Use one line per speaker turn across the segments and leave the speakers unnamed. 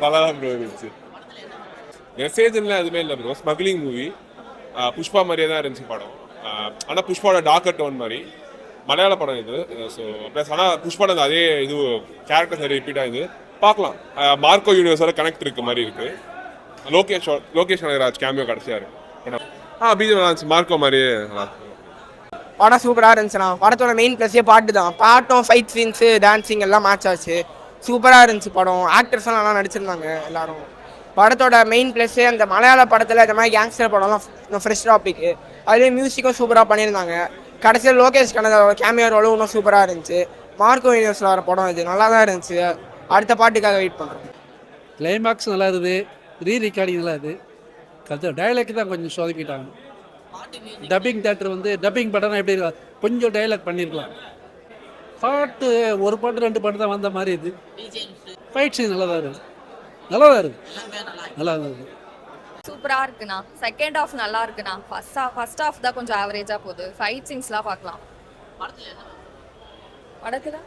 நல்லா தான் ப்ரோ இருந்துச்சு. மெசேஜ்லாம் எதுவுமே இல்லை ப்ரோ. Smuggling movie. புஷ்பா மாதிரியே தான் இருந்துச்சு படம். ஆனால் புஷ்பாவோட டார்க்கர் டோன் மாதிரி மலையாள படம் இது. ஸோ ப்ளஸ் ஆனால் புஷ்பாவோட அதே இது கேரக்டர்ஸ் ரிப்பீட் ஆகுது. பார்க்கலாம். மார்க்கோ யூனிவர்ஸோட கனெக்ட் இருக்க மாதிரி இருக்கு. லோகேஷ் கனகராஜ் கேமியோ கடைசியா இருக்கு. பிஜிஎம் நல்லா இருந்துச்சு. மார்க்கோ மாதிரியே நல்லா.
படம் சூப்பராக இருந்துச்சுண்ணா. படத்தோட மெயின் ப்ளஸ்ஸே பாட்டு தான். பாட்டும் ஃபைட் சீன்ஸு டான்ஸிங் எல்லாம் மேட்ச் ஆச்சு. சூப்பராக இருந்துச்சு படம். ஆக்டர்ஸ்லாம் நல்லா நடிச்சிருந்தாங்க எல்லாரும். படத்தோட மெயின் ப்ளஸ்ஸே அந்த மலையாள படத்தில் இந்த மாதிரி கேங்ஸ்டர் படம்லாம் ஃப்ரெஷ் டாப்பிக்கு. அதுலேயும் மியூசிக்கும் சூப்பராக பண்ணியிருந்தாங்க. கடைசியில் லோகேஷ் கனகரோட கேமியோ ரோலும் இன்னும் சூப்பராக இருந்துச்சு. மார்க்கோ யூனிவர்ஸில் வர படம் இது நல்லா தான் இருந்துச்சு. அடுத்த பாட்டுக்காக வெயிட் பண்ணுறோம்.
கிளைமாக்ஸ் நல்லா இருக்குது. ரீரெக்கார்டிங் நல்லா இருக்குது. டைலாக் தான் கொஞ்சம் சொதப்பிட்டாங்க. டப்பிங் தேட்டர் வந்து டப்பிங் படம்னா எப்படி இருக்கா, கொஞ்சம் டைலாக் பண்ணியிருக்கலாம். பாட்டு ஒரு பாட்டு 2 பாட்டு தான் வந்த மாதிரி இது. ஃபைட் சீன் நல்லா தான் இருக்குது. நல்லா தான் இருக்குது.
சூப்பராக இருக்குண்ணா. செகண்ட் ஹாஃப் நல்லா இருக்குண்ணா. ஃபர்ஸ்ட் ஹாஃப் தான் கொஞ்சம் ஆவரேஜாக போகுது. ஃபைட் சீன்ஸ்லாம் பார்க்கலாம். படத்தில்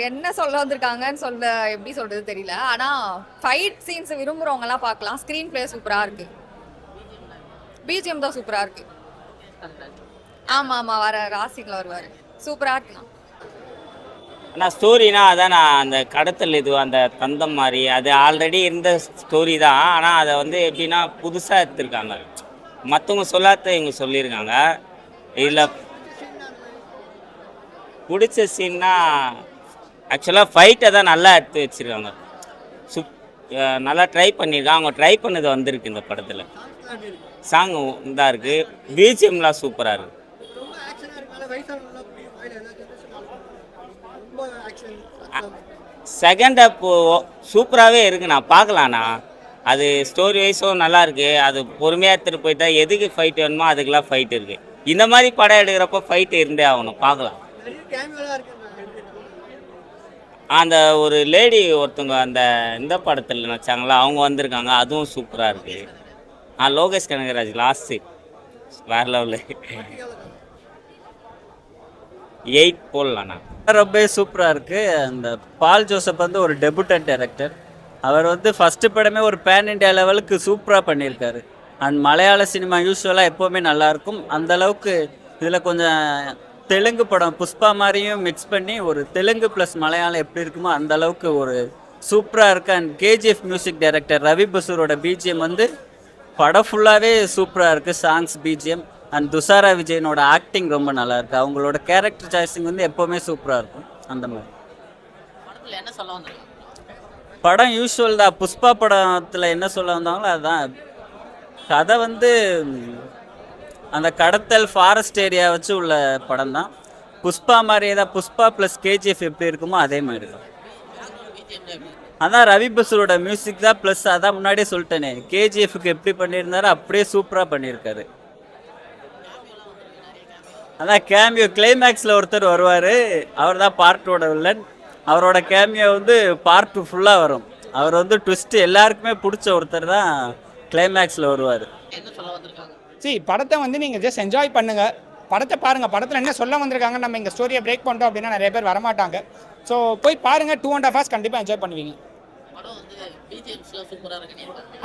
என்ன சொல்ல வந்திருக்காங்கன்னு எப்படி சொல்கிறது தெரியல. ஆனால் ஃபைட் சீன்ஸ் விரும்புகிறவங்கலாம் பார்க்கலாம். ஸ்க்ரீன் பிளே சூப்பராக இருக்குது. பிஜிஎம் தான் சூப்பராக இருக்குது. ஆமாம் வர ராசிக்கில் வருவார். சூப்பராக இருக்குண்ணா.
ஆனால் ஸ்டோரினா அதான் நான் அந்த கடத்தல் இது அந்த தந்தம் மாதிரி அது ஆல்ரெடி இருந்த ஸ்டோரி தான். ஆனால் அதை வந்து எப்படின்னா புதுசாக எடுத்துருக்காங்க. மற்றவங்க சொல்லாத இவங்க சொல்லியிருக்காங்க. இதில் பிடிச்ச சீன்னா ஆக்சுவலாக ஃபைட்டை தான் நல்லா எடுத்து வச்சுருக்காங்க. நல்லா ட்ரை பண்ணியிருக்காங்க. அவங்க ட்ரை பண்ணது வந்திருக்கு இந்த படத்தில். சாங் இதாக இருக்குது. பிஜிஎம்லாம் சூப்பராக இருக்குது. செகண்ட் ஹாப் சூப்பராகவே இருக்குண்ணா. பார்க்கலாண்ணா. அது ஸ்டோரி வைஸும் நல்லா இருக்குது. அது பொறுமையாக எடுத்துகிட்டு போயிட்டா எதுக்கு ஃபைட் வேணுமோ அதுக்கெலாம் ஃபைட் இருக்குது. இந்த மாதிரி படம் எடுக்கிறப்போ ஃபைட்டு இருந்தே ஆகணும். பார்க்கலாம். அந்த ஒரு லேடி ஒருத்தவங்க அந்த இந்த படத்தில் நினச்சாங்களா அவங்க வந்திருக்காங்க. அதுவும் சூப்பராக இருக்குது. லோகேஷ் கனகராஜ் லாஸ்ட்டு வேறு லெவலு. 8 போடலாண்ணா.
ரொம்ப சூப்பராக இருக்குது. அந்த பால் ஜோசப் வந்து ஒரு டெபுட்டன்ட் டைரக்டர். அவர் வந்து ஃபஸ்ட்டு படமே ஒரு பேன் இண்டியா லெவலுக்கு சூப்பராக பண்ணியிருக்காரு. அண்ட் மலையாள சினிமா யூஸ்வலாக எப்போவுமே நல்லாயிருக்கும். அந்தளவுக்கு இதில் கொஞ்சம் தெலுங்கு படம் புஷ்பா மாதிரியும் மிக்ஸ் பண்ணி ஒரு தெலுங்கு ப்ளஸ் மலையாளம் எப்படி இருக்குமோ அந்தளவுக்கு ஒரு சூப்பராக இருக்குது. And KGF music director Ravi பசூரோட பிஜிஎம் வந்து படம் ஃபுல்லாகவே சூப்பராக இருக்குது. சாங்ஸ், பிஜிஎம் அண்ட் துஷாரா விஜயனோட ஆக்டிங் ரொம்ப நல்லா இருக்குது. அவங்களோட கேரக்டர் சாய்ஸிங் வந்து எப்போவுமே சூப்பராக இருக்கும். அந்த மாதிரி படம் யூஸ்வல் தான். புஷ்பா படத்தில் என்ன சொல்ல வந்தாங்களோ அதுதான். கதை வந்து அந்த கடத்தல் ஃபாரஸ்ட் ஏரியா வச்சு உள்ள படம் தான். புஷ்பா மாதிரியே தான். புஷ்பா ப்ளஸ் கேஜிஎஃப் எப்படி இருக்குமோ அதே மாதிரி தான். அதான் ரவி பசூரோட மியூசிக் தான். ப்ளஸ் அதான் முன்னாடியே சொல்லிட்டேனே, கேஜிஎஃப்க்கு எப்படி பண்ணியிருந்தாரோ அப்படியே சூப்பராக பண்ணியிருக்காரு. அதான் கேமியோ கிளைமேக்ஸில் ஒருத்தர் வருவார். அவர் தான் பார்ட்டோட வில்லன். அவரோட கேமியோ வந்து பார்ட் ஃபுல்லாக வரும். அவர் வந்து ட்விஸ்ட்டு எல்லாருக்குமே பிடிச்ச ஒருத்தர் தான் கிளைமேக்ஸில் வருவார்.
படத்தை வந்து நீங்கள் ஜஸ்ட் என்ஜாய் பண்ணுங்கள். படத்தை பாருங்கள். படத்தில் என்ன சொல்ல வந்திருக்காங்க, நம்ம இங்கே ஸ்டோரியை பிரேக் பண்ணிட்டோம் அப்படின்னா நிறைய பேர் வரமாட்டாங்க. ஸோ போய் பாருங்கள். 2.5 hours கண்டிப்பாக என்ஜாய் பண்ணுவீங்க.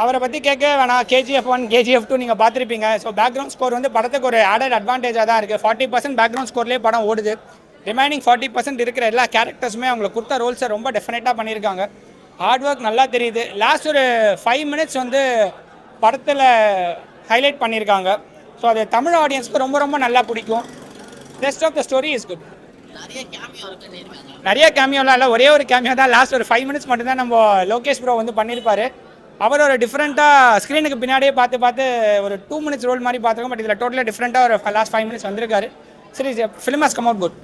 அவரை பற்றி கேட்க வேணாம். KGF 1 KGF 2 நீங்கள் பார்த்துருப்பீங்க. ஸோ பேக்ரவுண்ட் ஸ்கோர் வந்து படத்துக்கு ஒரு ஆடட் அட்வான்டேஜாக தான் இருக்குது. 40% பேக்ரவுண்ட் ஸ்கோர்லேயே படம் ஓடுது. ரிமைனிங் 40% இருக்கிற எல்லா கேரக்டர்ஸுமே அவங்களுக்கு கொடுத்த ரோல்ஸை ரொம்ப டெஃபினட்டாக பண்ணியிருக்காங்க. ஹார்ட் ஒர்க் நல்லா தெரியுது. லாஸ்ட் ஒரு 5 minutes வந்து படத்தில் ஹைலைட் பண்ணியிருக்காங்க. ஸோ அது தமிழ் ஆடியன்ஸ்க்கு ரொம்ப ரொம்ப நல்லா பிடிக்கும். Rest of the story is good. நிறைய கேமியோலாம் இல்லை, ஒரே ஒரு கேமியோ தான். லாஸ்ட் ஒரு 5 minutes மட்டும்தான் நம்ம லோகேஷ் ப்ரோ வந்து பண்ணியிருப்பார். அவர் ஒரு டிஃப்ரெண்ட்டாக ஸ்க்ரீனுக்கு பின்னாடியே பார்த்து ஒரு 2 minutes ரோல் மாதிரி பார்த்துருக்கோம். பட் இதில் டோட்டலாக டிஃப்ரெண்ட்டாக ஒரு லாஸ்ட் 5 minutes வந்திருக்காரு. சரி, film has come out good.